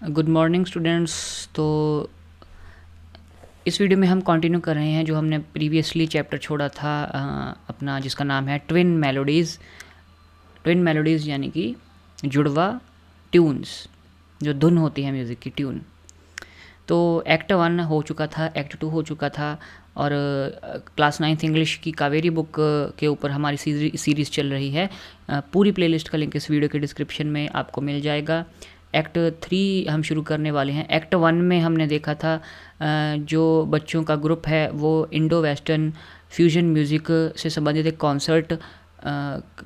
Good morning students. तो इस video में हम कंटिन्यू कर रहे हैं जो हमने प्रीवियसली चैप्टर छोड़ा था अपना, जिसका नाम है ट्विन मेलोडीज़। ट्विन मेलोडीज़ यानी कि जुड़वा ट्यून्स, जो धुन होती है म्यूज़िक की, ट्यून। तो एक्ट 1 हो चुका था, एक्ट 2 हो चुका था, और क्लास 9th इंग्लिश की कावेरी बुक के ऊपर हमारी सीरीज़ चल रही है। पूरी प्लेलिस्ट का लिंक इस वीडियो के डिस्क्रिप्शन में आपको मिल जाएगा। एक्ट 3 हम शुरू करने वाले हैं। एक्ट 1 में हमने देखा था जो बच्चों का ग्रुप है वो इंडो वेस्टर्न फ्यूजन म्यूज़िक से संबंधित एक कॉन्सर्ट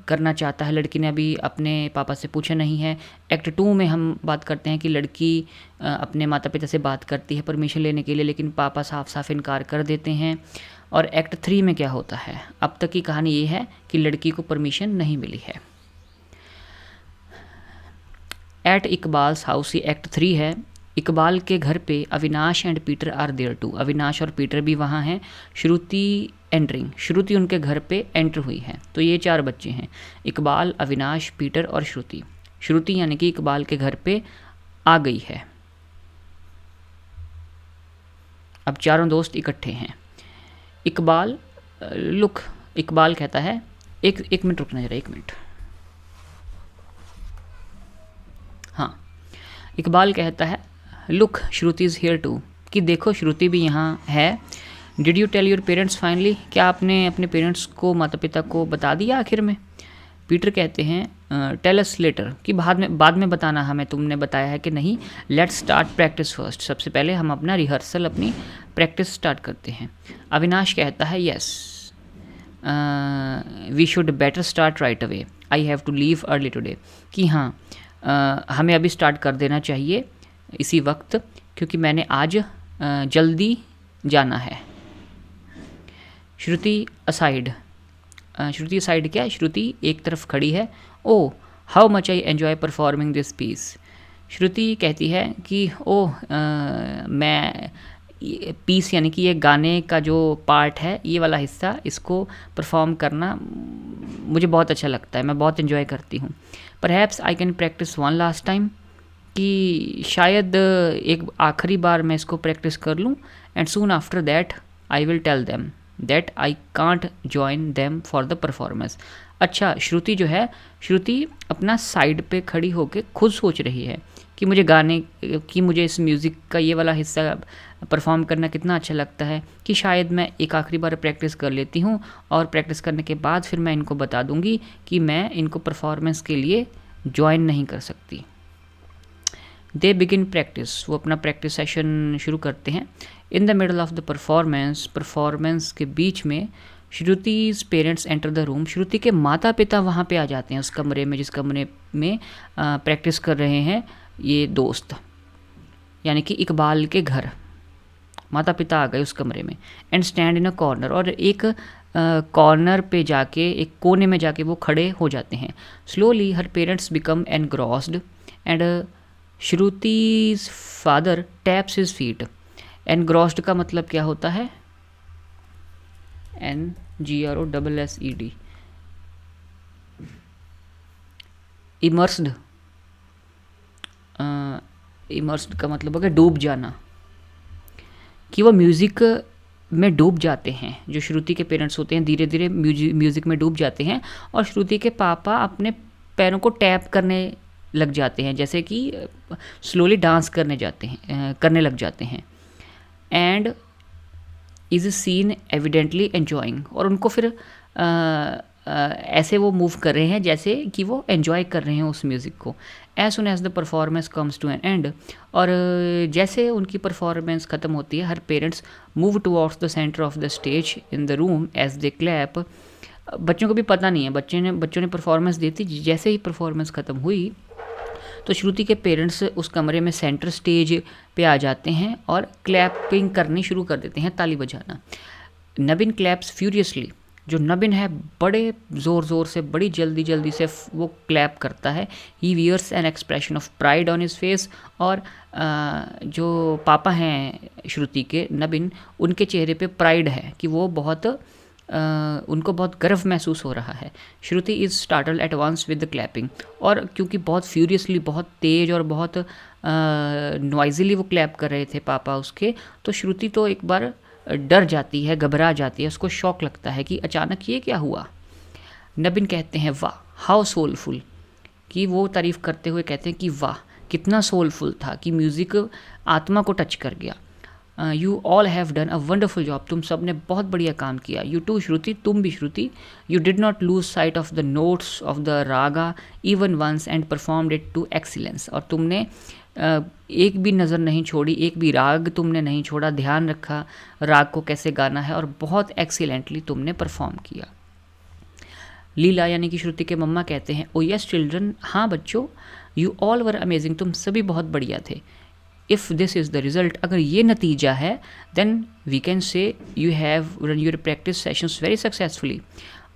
करना चाहता है। लड़की ने अभी अपने पापा से पूछा नहीं है। एक्ट 2 में हम बात करते हैं कि लड़की अपने माता पिता से बात करती है परमिशन लेने के लिए, लेकिन पापा साफ साफ इनकार कर देते हैं। और एक्ट 3 में क्या होता है? अब तक की कहानी ये है कि लड़की को परमिशन नहीं मिली है। एट इकबाल्स हाउस, ये एक्ट 3 है। इकबाल के घर पे Avinash and Peter are there too, Avinash और पीटर भी वहाँ हैं। श्रुति एंटरिंग, श्रुति उनके घर पे एंटर हुई है। तो ये 4 बच्चे हैं, इकबाल, अविनाश, पीटर और श्रुति। श्रुति यानी कि इकबाल के घर पे आ गई है। अब चारों दोस्त इकट्ठे हैं। इकबाल लुक, इकबाल कहता है, एक मिनट रुकना जरा, 1 मिनट। हाँ, इकबाल कहता है look Shruti is here too, कि देखो श्रुति भी यहाँ है। Did you tell your parents finally, क्या आपने अपने पेरेंट्स को, माता पिता को बता दिया आखिर में? पीटर कहते हैं टेल अस लेटर, कि बाद में बताना हमें, तुमने बताया है कि नहीं। लेट्स स्टार्ट प्रैक्टिस फर्स्ट, सबसे पहले हम अपना रिहर्सल, अपनी प्रैक्टिस स्टार्ट करते हैं। अविनाश कहता है yes we should better start right away, I have to leave early today, कि हाँ हमें अभी स्टार्ट कर देना चाहिए इसी वक्त, क्योंकि मैंने आज जल्दी जाना है। श्रुति असाइड, श्रुति असाइड क्या है? श्रुति एक तरफ खड़ी है। Oh how much I enjoy performing this piece, Shruti कहती है कि मैं पीस यानी कि ये गाने का जो पार्ट है, ये वाला हिस्सा, इसको परफॉर्म करना मुझे बहुत अच्छा लगता है, मैं बहुत इन्जॉय करती हूँ। Perhaps I can practice one last time, कि शायद एक आखिरी बार मैं इसको प्रैक्टिस कर लूँ। And soon after that I will tell them that I can't join them for the performance. अच्छा, श्रुति जो है, श्रुति अपना साइड पे खड़ी होकर खुद सोच रही है कि मुझे इस म्यूज़िक का ये वाला हिस्सा परफॉर्म करना कितना अच्छा लगता है, कि शायद मैं एक आखिरी बार प्रैक्टिस कर लेती हूँ, और प्रैक्टिस करने के बाद फिर मैं इनको बता दूँगी कि मैं इनको परफॉर्मेंस के लिए ज्वाइन नहीं कर सकती। दे बिगिन प्रैक्टिस, वो अपना प्रैक्टिस सेशन शुरू करते हैं। In the middle of the performance, performance के बीच में श्रुति's पेरेंट्स एंटर द रूम, श्रुति के माता पिता वहाँ पे आ जाते हैं, उस कमरे में जिस कमरे में प्रैक्टिस कर रहे हैं ये दोस्त, यानी कि इकबाल के घर माता पिता आ गए उस कमरे में। And stand in a corner, और एक कॉर्नर पे जाके, एक कोने में जाके वो खड़े हो जाते हैं। Slowly her parents become engrossed and Shruti's father taps his feet. Engrossed का मतलब क्या होता है? NGROSSED, immersed. इमर्स्ड का मतलब होगा डूब जाना, कि वो म्यूज़िक में डूब जाते हैं। जो श्रुति के पेरेंट्स होते हैं धीरे धीरे म्यूज़िक में डूब जाते हैं, और श्रुति के पापा अपने पैरों को टैप करने लग जाते हैं, जैसे कि स्लोली डांस करने लग जाते हैं। And is scene evidently enjoying, और उनको फिर ऐसे वो मूव कर रहे हैं जैसे कि वो एन्जॉय कर रहे हैं उस म्यूज़िक को। As soon as the performance comes to an end, और जैसे उनकी परफॉर्मेंस ख़त्म होती है, her parents move towards the centre of the stage in the room as they clap. बच्चों को भी पता नहीं है, बच्चों ने परफॉर्मेंस दी थी। जैसे ही परफॉर्मेंस ख़त्म हुई तो श्रुति के पेरेंट्स उस कमरे में सेंटर स्टेज पे आ जाते हैं और क्लैपिंग करनी शुरू कर देते हैं, ताली बजाना। नबिन क्लैप्स फ्यूरियसली, जो नबिन है बड़े ज़ोर से, बड़ी जल्दी से वो क्लैप करता है। He wears an expression of pride on his face, और जो पापा हैं श्रुति के, नबिन, उनके चेहरे पे प्राइड है, कि वो बहुत उनको बहुत गर्व महसूस हो रहा है। Shruti is startled at once with the clapping, और क्योंकि बहुत फ्यूरियसली, बहुत तेज़ और बहुत नॉइजली वो क्लैप कर रहे थे पापा उसके, तो श्रुति तो एक बार डर जाती है, घबरा जाती है, उसको शॉक लगता है कि अचानक ये क्या हुआ। नबिन कहते हैं वाह हाउ सोलफुल, कि वो तारीफ़ करते हुए कहते हैं कि वाह कितना सोलफुल था, कि म्यूज़िक आत्मा को टच कर गया। You all have done a wonderful job, तुम सब ने बहुत बढ़िया काम किया। यू टू श्रुति, तुम भी Shruti. You did not lose sight of the notes of the raga even once and performed it to excellence, और तुमने एक भी नज़र नहीं छोड़ी, एक भी राग तुमने नहीं छोड़ा, ध्यान रखा राग को कैसे गाना है, और बहुत एक्सीलेंटली तुमने परफॉर्म किया। लीला यानी कि श्रुति के मम्मा कहते हैं, ओ यस चिल्ड्रन, हाँ बच्चों, यू ऑल वर अमेजिंग, तुम सभी बहुत बढ़िया थे। If this is the result, अगर ये नतीजा है, then we can say you have run your practice sessions very successfully.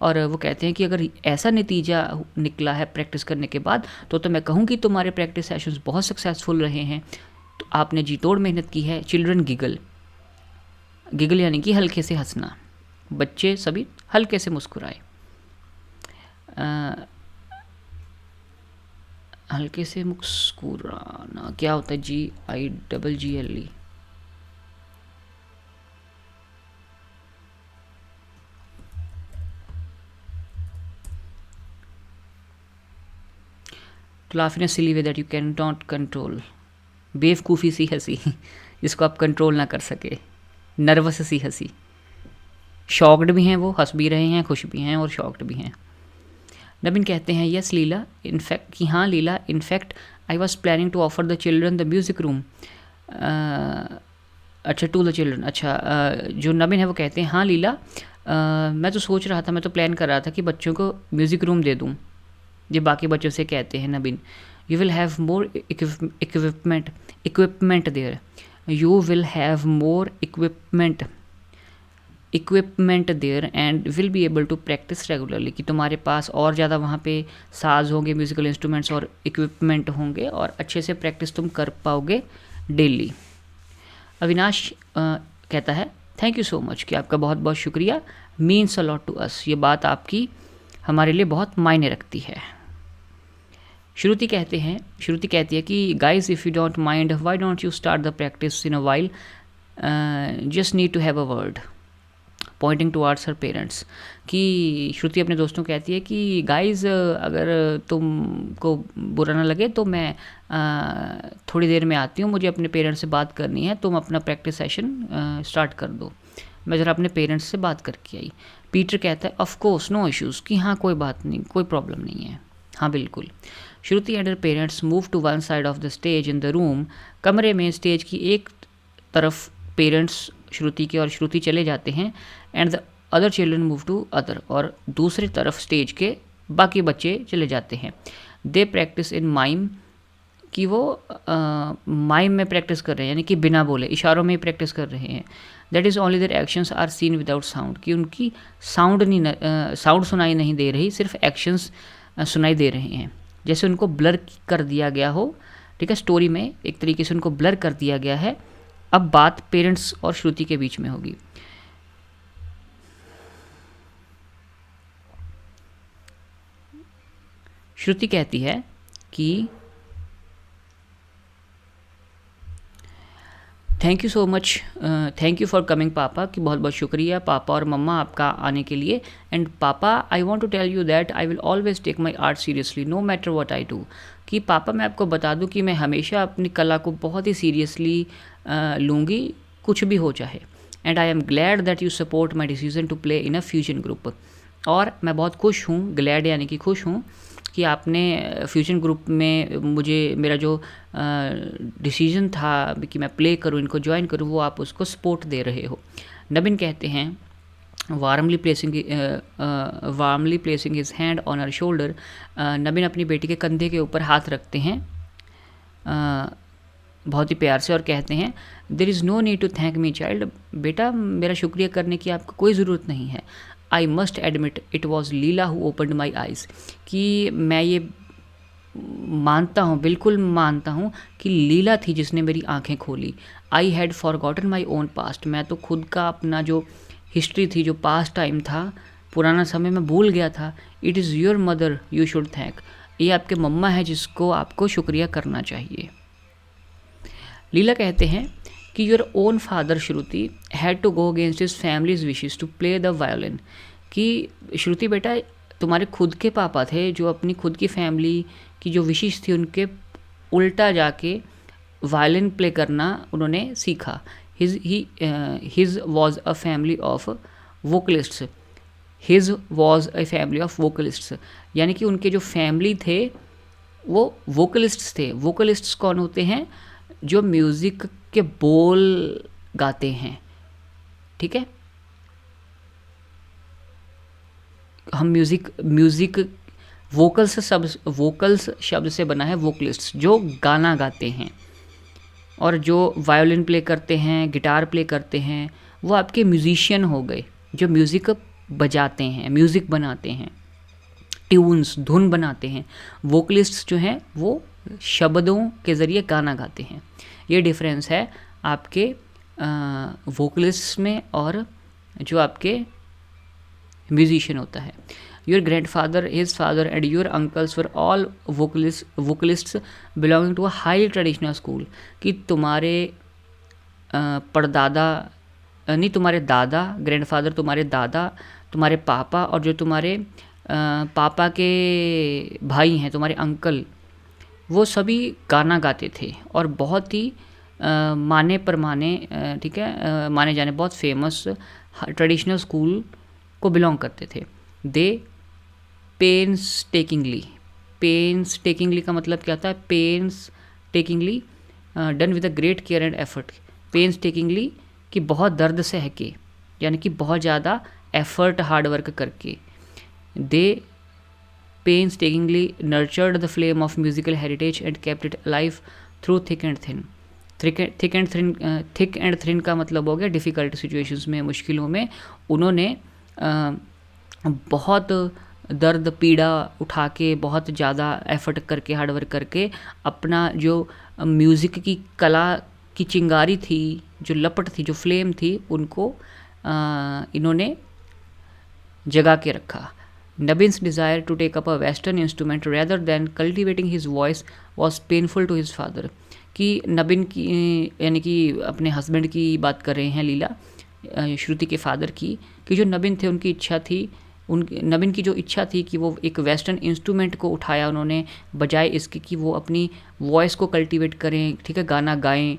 और वो कहते हैं कि अगर ऐसा नतीजा निकला है प्रैक्टिस करने के बाद, तो मैं कहूँ कि तुम्हारे प्रैक्टिस सेशंस बहुत सक्सेसफुल रहे हैं, तो आपने जी तोड़ मेहनत की है। चिल्ड्रन गिगल, गिगल यानी कि हल्के से हंसना, बच्चे सभी हल्के से मुस्कुराए। हल्के से मुस्कुराना क्या होता है? GIGGLE। To laugh in a silly way that you cannot control, बेवकूफ़ी सी हंसी जिसको आप कंट्रोल ना कर सके, नर्वस सी हंसी। शॉक्ड भी हैं वो, हंस भी रहे हैं, खुश भी हैं और शॉक्ड भी हैं। नबिन कहते हैं यस लीला, इनफैक्ट, कि हाँ Leela, in fact I was planning to offer the children the music room. अच्छा, टू द चिल्ड्रन, अच्छा, जो नबिन है वो कहते हैं हाँ लीला, मैं तो सोच रहा था, मैं तो प्लान कर रहा था कि बच्चों को म्यूज़िक रूम दे दूँ। ये बाकी बच्चों से कहते हैं Nabin, you will have more equipment there, you will have more equipment there and will be able to practice regularly, कि तुम्हारे पास और ज़्यादा वहाँ पे साज होंगे, म्यूज़िकल इंस्ट्रूमेंट्स और इक्विपमेंट होंगे, और अच्छे से प्रैक्टिस तुम कर पाओगे डेली। अविनाश कहता है थैंक यू सो मच, कि आपका बहुत बहुत शुक्रिया, means a lot to us, ये बात आपकी हमारे लिए बहुत मायने रखती है। श्रुति कहती है कि guys if you don't mind, why don't you start the practice in a while, just need to have a word, pointing towards her parents. कि श्रुति अपने दोस्तों को कहती है कि गाइज़ अगर तुमको बुरा ना लगे तो मैं थोड़ी देर में आती हूँ, मुझे अपने पेरेंट्स से बात करनी है, तुम अपना प्रैक्टिस सेशन स्टार्ट कर दो, मैं ज़रा अपने पेरेंट्स से बात करके आई। पीटर कहता है ऑफ कोर्स नो इश्यूज़, कि हाँ कोई बात नहीं, कोई प्रॉब्लम नहीं है, हाँ बिल्कुल। Shruti and her parents move to one side of the stage in the room, कमरे में स्टेज की एक तरफ पेरेंट्स श्रुति के और श्रुति चले जाते हैं, and the other children move to other, और दूसरी तरफ स्टेज के बाकी बच्चे चले जाते हैं। दे प्रैक्टिस इन माइम, कि वो माइम में प्रैक्टिस कर रहे हैं, यानी कि बिना बोले इशारों में ही प्रैक्टिस कर रहे हैं। That is only their actions are seen without sound, कि उनकी साउंड सुनाई नहीं दे रही, सिर्फ एक्शंस सुनाई दे रहे हैं, जैसे उनको ब्लर कर दिया गया हो। ठीक है, स्टोरी में एक तरीके से उनको ब्लर कर दिया गया है। अब बात पेरेंट्स और श्रुति के बीच में होगी। श्रुति कहती है कि thank you so much, thank you for coming पापा, कि बहुत बहुत शुक्रिया पापा और मम्मा आपका आने के लिए। And papa I want to tell you that I will always take my art seriously no matter what I do, कि पापा मैं आपको बता दूं कि मैं हमेशा अपनी कला को बहुत ही सीरियसली लूँगी, कुछ भी हो चाहे। And I am glad that you support my decision to play in a fusion group, और मैं बहुत खुश हूँ, ग्लैड यानी कि खुश हूँ, कि आपने फ्यूजन ग्रुप में मुझे मेरा जो डिसीजन था कि मैं प्ले करूँ, इनको ज्वाइन करूँ, वो आप उसको सपोर्ट दे रहे हो। नबिन कहते हैं warmly placing his hand on her shoulder, Nabin अपनी बेटी के कंधे के ऊपर हाथ रखते हैं बहुत ही प्यार से, और कहते हैं there is no need to thank me child, बेटा मेरा शुक्रिया करने की आपको कोई ज़रूरत नहीं है। I must admit it was Leela who opened my eyes, कि मैं ये मानता हूँ, बिल्कुल मानता हूँ कि लीला थी जिसने मेरी आंखें खोली। I had forgotten my own past, मैं तो खुद का अपना जो हिस्ट्री थी, जो पास्ट टाइम था, पुराना समय मैं भूल गया था। It is your mother you should thank, ये आपके मम्मा है जिसको आपको शुक्रिया करना चाहिए। लीला कहते हैं कि your own father Shruti had to go against his families wishes to play the violin, कि श्रुति बेटा तुम्हारे खुद के पापा थे जो अपनी खुद की फैमिली की जो विशेष थी उनके उल्टा जाके वायलिन प्ले करना उन्होंने सीखा। His was a family of vocalists, his was a family of vocalists, यानी कि उनके जो फैमिली थे वो वोकलिस्ट्स थे। वोकलिस्ट्स कौन होते हैं? जो म्यूज़िक के बोल गाते हैं, ठीक है। हम म्यूज़िक वोकल्स शब्द से बना है वोकलिस्ट्स, जो गाना गाते हैं। और जो वायोलिन प्ले करते हैं, गिटार प्ले करते हैं, वो आपके म्यूजिशियन हो गए, जो म्यूज़िक बजाते हैं, म्यूज़िक बनाते हैं, ट्यून्स धुन बनाते हैं। वोकलिस्ट्स जो हैं वो शब्दों के ज़रिए गाना गाते हैं। ये डिफरेंस है आपके वोकलिस्ट्स में और जो आपके म्यूजिशियन होता है। Your grandfather, his father and your uncles were all vocalists belonging to a high traditional school, कि तुम्हारे परदादा नहीं, तुम्हारे दादा, ग्रैंडफादर तुम्हारे दादा, तुम्हारे पापा और जो तुम्हारे पापा के भाई हैं, तुम्हारे अंकल, वो सभी गाना गाते थे और बहुत ही माने परमाने, ठीक है, माने जाने बहुत फेमस ट्रेडिशनल स्कूल को बिलोंग करते थे। दे पेन्सटेकिंगली का मतलब क्या होता है? Painstakingly done with a great care and effort. Painstakingly कि बहुत दर्द सह के, यानी कि बहुत ज़्यादा एफर्ट, हार्ड वर्क करके। दे painstakingly nurtured the flame of musical heritage and kept it alive through thick and thin। Thick and thin का मतलब हो गया डिफ़िकल्ट सिचुएशंस में, मुश्किलों में उन्होंने बहुत दर्द पीड़ा उठा के, बहुत ज़्यादा एफर्ट करके, हार्ड वर्क करके अपना जो म्यूज़िक की कला की चिंगारी थी, जो लपट थी, जो फ्लेम थी, उनको इन्होंने जगा के रखा। Nabin's desire to take up a western instrument rather than cultivating his voice was painful to his father। कि नबिन की, यानी कि अपने हस्बैंड की बात कर रहे हैं लीला, श्रुति के फादर की, कि जो नबिन थे उनकी इच्छा थी, नबिन की जो इच्छा थी कि वो एक वेस्टर्न इंस्ट्रूमेंट को उठाया उन्होंने, बजाय इसके कि वो अपनी वॉइस को कल्टीवेट करें, ठीक है, गाना गाएं,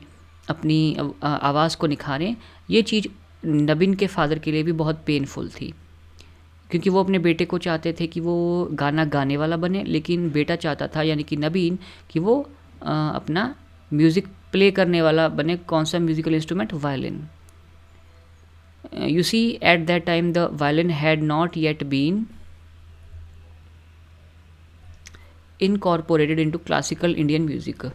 अपनी आवाज़ को निखारें। ये चीज़ नबिन के फादर के लिए भी बहुत पेनफुल थी, क्योंकि वो अपने बेटे को चाहते थे कि वो गाना गाने वाला बने, लेकिन बेटा चाहता था, यानी कि नबीन, कि वो अपना म्यूज़िक प्ले करने वाला बने। कौन सा musical instrument? Violin. You see at that time the violin had not yet been incorporated into classical Indian music.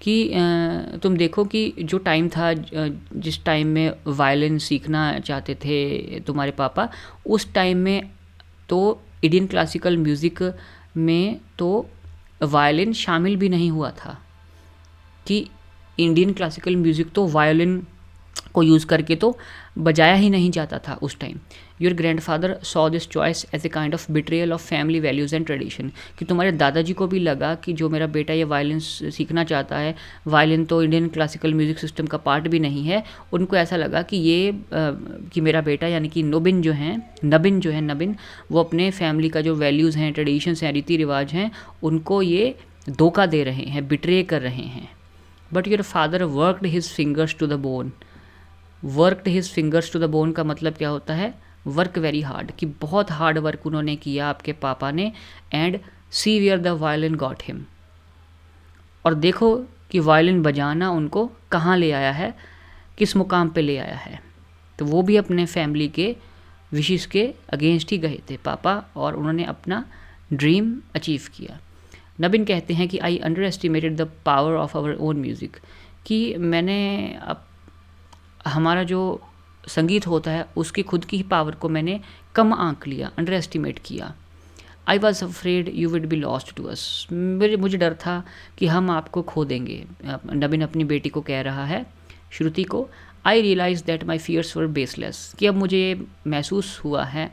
कि तुम देखो कि जो टाइम था, जिस टाइम में वायलिन सीखना चाहते थे तुम्हारे पापा, उस टाइम में तो इंडियन क्लासिकल म्यूज़िक में तो वायलिन शामिल भी नहीं हुआ था, कि इंडियन क्लासिकल म्यूज़िक तो वायलिन को यूज़ करके तो बजाया ही नहीं जाता था उस time. Your grandfather saw this choice as a kind of betrayal of family values and tradition. कि तुम्हारे दादाजी को भी लगा कि जो मेरा बेटा ये वायलिन सीखना चाहता है, वायलिन तो इंडियन क्लासिकल म्यूज़िक सिस्टम का पार्ट भी नहीं है, उनको ऐसा लगा कि ये कि मेरा बेटा, यानी कि नबिन जो है, वो अपने फैमिली का जो वैल्यूज़ हैं, ट्रेडिशंस हैं, रीति रिवाज हैं, उनको ये धोखा दे रहे हैं, बिट्रे कर रहे हैं। But your father worked his fingers to the bone. Worked his fingers to the bone का मतलब क्या होता है? वर्क वेरी हार्ड, कि बहुत हार्ड वर्क उन्होंने किया आपके पापा ने। And see where the violin got him, और देखो कि वायलिन बजाना उनको कहाँ ले आया है, किस मुकाम पे ले आया है। तो वो भी अपने फैमिली के विशेस के अगेंस्ट ही गए थे पापा, और उन्होंने अपना ड्रीम अचीव किया। नबिन कहते हैं कि I underestimated the power of our own music, कि मैंने हमारा जो संगीत होता है उसकी खुद की ही पावर को मैंने कम आंक लिया, अंडर एस्टिमेट किया। I was afraid you would be lost to us. मुझे डर था कि हम आपको खो देंगे। नबिन अपनी बेटी को कह रहा है, श्रुति को, I realize that my fears were baseless, कि अब मुझे ये महसूस हुआ है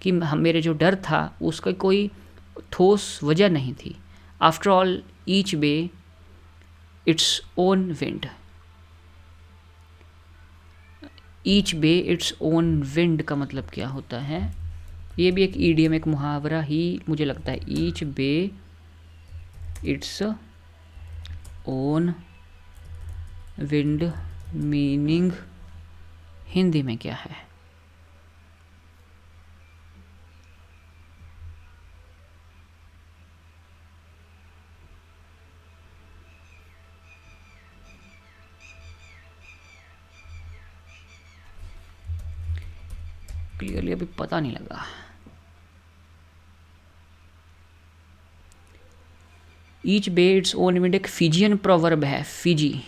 कि मेरे जो डर था उसका कोई ठोस वजह नहीं थी. After all each be its own wind. Each be its own wind का मतलब क्या होता है? ये भी एक ईडियम, एक मुहावरा ही मुझे लगता है. Each be its own wind meaning Hindi में क्या है? क्लियरली अभी पता नहीं लगा. Each be its own wind एक फिजियन प्रोवर्ब है, Fiji,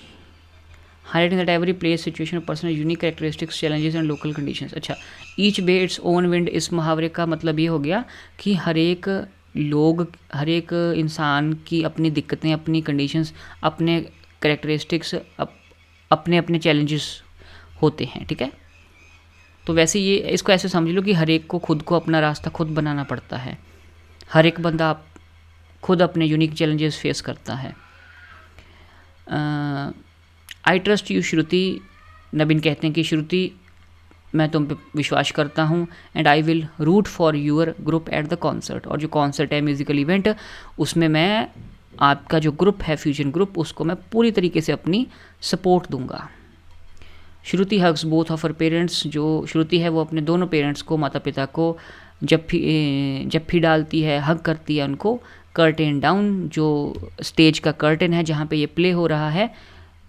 highlighting that every place situation personal unique characteristics challenges and local conditions. अच्छा, each be its own wind, इस मुहावरे का मतलब ये हो गया कि हर एक इंसान की अपनी दिक्कतें, अपनी कंडीशंस, अपने कैरेक्टरिस्टिक्स, अपने अपने चैलेंजेस होते हैं. ठीक है, तो वैसे ये इसको ऐसे समझ लो कि हर एक को खुद को अपना रास्ता खुद बनाना पड़ता है. हर एक बंदा खुद अपने यूनिक चैलेंजेस फेस करता है. आई ट्रस्ट यू श्रुति, नबीन कहते हैं कि श्रुति मैं तुम पे विश्वास करता हूँ. And I will root for your group at the concert. और जो कॉन्सर्ट है, म्यूज़िकल इवेंट, उसमें मैं आपका जो ग्रुप है, फ्यूजन ग्रुप, उसको मैं पूरी तरीके से अपनी सपोर्ट दूंगा. Shruti hugs both of her parents. जो श्रुति है वो अपने दोनों पेरेंट्स को, माता पिता को जब भी डालती है, हग करती है उनको. कर्टेन डाउन, जो स्टेज का कर्टेन है जहाँ पे ये प्ले हो रहा है,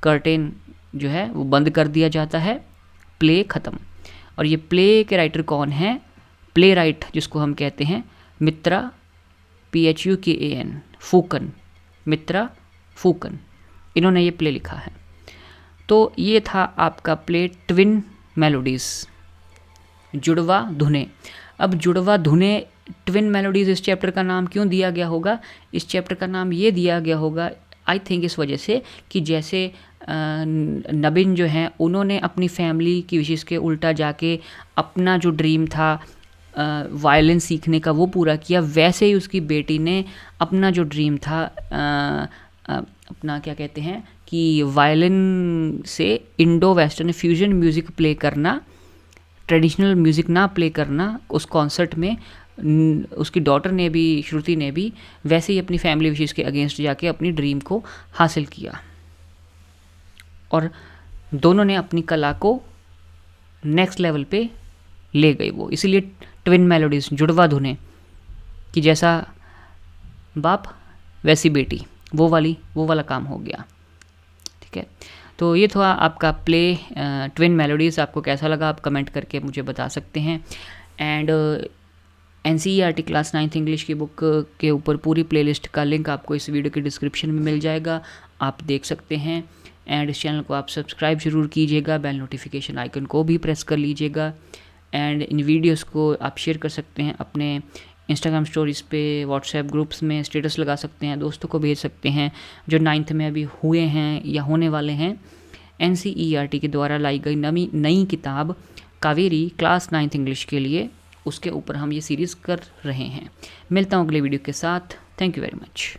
कर्टेन जो है वो बंद कर दिया जाता है, प्ले ख़त्म. और ये प्ले के राइटर कौन है? प्ले राइट जिसको हम कहते हैं मित्रा, PHUKAN, फूकन, मित्रा फूकन, इन्होंने ये प्ले लिखा है. तो ये था आपका प्ले ट्विन मेलोडीज़, जुड़वा धुनें. अब जुड़वा धुनें, ट्विन मेलोडीज़, इस चैप्टर का नाम क्यों दिया गया होगा? इस चैप्टर का नाम ये दिया गया होगा आई थिंक इस वजह से कि जैसे नबीन जो हैं उन्होंने अपनी फैमिली की विशेष के उल्टा जाके अपना जो ड्रीम था वायलिन सीखने का वो पूरा किया, वैसे ही उसकी बेटी ने अपना जो ड्रीम था अपना क्या कहते हैं कि वायलिन से Indo western fusion music play करना, ट्रेडिशनल म्यूज़िक ना प्ले करना उस कॉन्सर्ट में, उसकी डॉटर ने भी, श्रुति ने भी वैसे ही अपनी फैमिली विशेष के अगेंस्ट जाके अपनी ड्रीम को हासिल किया. और दोनों ने अपनी कला को नेक्स्ट लेवल पे ले गई वो. इसीलिए ट्विन मेलोडीज़, जुड़वा धुनें, कि जैसा बाप वैसी बेटी, वो वाला काम हो गया. ठीक है, तो ये था आपका प्ले ट्विन मेलोडीज़. आपको कैसा लगा आप कमेंट करके मुझे बता सकते हैं. And NCERT class 9th English की बुक के ऊपर पूरी प्लेलिस्ट का लिंक आपको इस वीडियो के डिस्क्रिप्शन में मिल जाएगा, आप देख सकते हैं. एंड इस चैनल को आप सब्सक्राइब ज़रूर कीजिएगा, बेल नोटिफिकेशन आइकन को भी प्रेस कर लीजिएगा. एंड इन वीडियोस को आप शेयर कर सकते हैं अपने इंस्टाग्राम स्टोरीज़ पे, व्हाट्सएप ग्रुप्स में स्टेटस लगा सकते हैं, दोस्तों को भेज सकते हैं जो 9th में अभी हुए हैं या होने वाले हैं. NCERT के द्वारा लाई गई नई किताब कावेरी क्लास 9th इंग्लिश के लिए, उसके ऊपर हम ये सीरीज़ कर रहे हैं. मिलता हूँ अगले वीडियो के साथ. Thank you very much.